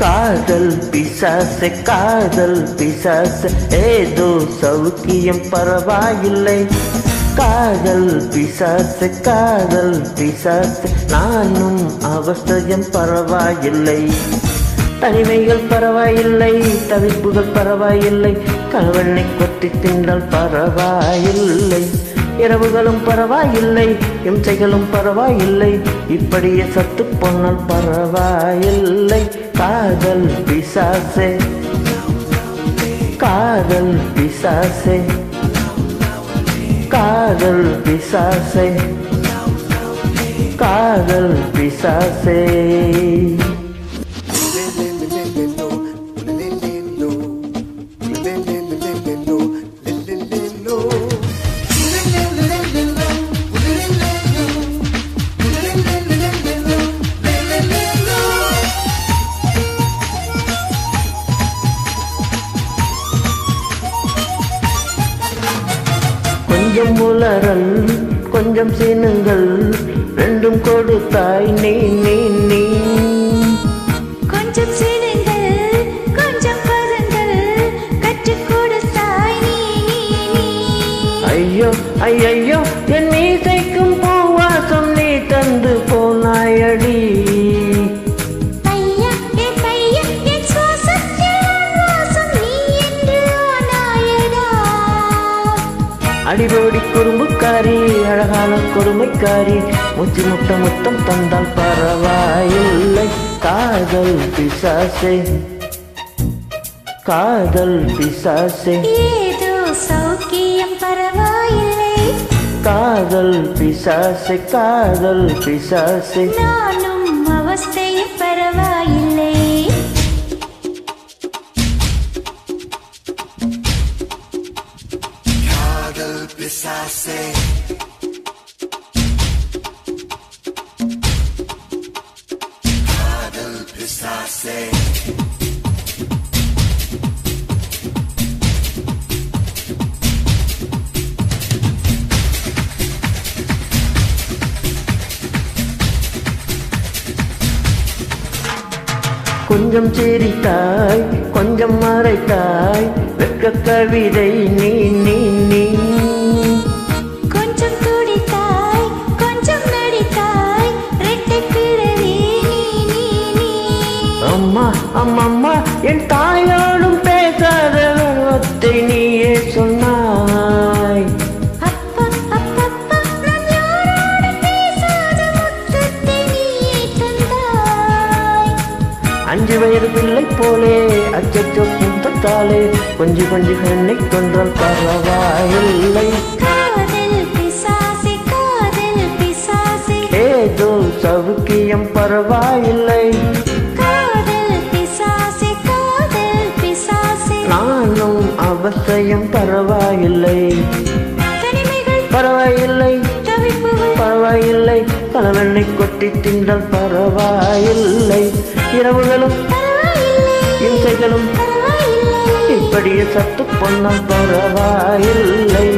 காதல் பிசாசு காதல் பிசாசு ஏதோ சௌக்கியம் பரவாயில்லை. காதல் பிசாசு காதல் பிசாசு நானும் அவசியம் பரவாயில்லை. தனிமைகள் பரவாயில்லை, தவிப்புகள் பரவாயில்லை, கணவனை கொத்தி தின்றால் பரவாயில்லை. இரவுகளும் பரவாயில்லை, இம்சைகளும் பரவாயில்லை, இப்படியே சத்து போனால் பரவாயில்லை. காதல் பிசாசே காதல் பிசாசே காதல் பிசாசே காதல் பிசாசே. கொஞ்சம் உளறல் கொஞ்சம் சீனுங்கள் ரெண்டும் கொடுத்தாய் நீ நீ நீ. கொஞ்சம் சீனுங்கள் கொஞ்சம் பதங்கள் கற்றுக் கொடுத்தாய் நீ நீ. ஐயோ ஐயோ என் மீசைக்கும் பூவாசம் நீ தந்து போனாயடி. அடிபோடி குறும்புக்காரி அழகான கொடுமைக்காரி முச்சி முட்டை முத்தம் தந்தால் பரவாயில்லை. காதல் பிசாசே காதல் பிசாசே ஏதோ சௌக்கியம் பரவாயில்லை. காதல் பிசாசே காதல் பிசாசே நானும் அவஸ்தையும் பரவாயில்லை. Pisase Kadal Pisase. கொஞ்சம் சிரித்தாய் கொஞ்சம் மறைத்தாய் வெட்க கவிதை நீ நீ நீ. கொஞ்சம் துடித்தாய் கொஞ்சம் நடித்தாய் ரெட்டை பிறவி நீ நீ நீ. அம்மா அம்மம்மா என் தாயோடும் பேசாத வார்த்தை நீயே சொன்னாய். அப்பா அப்பப்பா நான் யாரோடு பேசாத முத்தத்தை நீயே தந்தாய். 5 வயது பிள்ளை போலே அச்சச்சோ முத்தத்தாலே கொஞ்சி கொஞ்சி என்னை கொன்றால் பரவாயில்லை. காதல் பிசாசே காதல் பிசாசே ஏதோ சவுக்கியம் பரவாயில்லை. காதல் பிசாசே காதல் பிசாசே நானும் அவசியம் பரவாயில்லை. தனிமைகள் பரவாயில்லை தவிப்புகள் பரவாயில்லை, கணவனை கொட்டி தின்றால் பரவாயில்லை. இரவுகளும் இம்சைகளும் இப்படியே சத்து பொன்னால் பரவாயில்லை.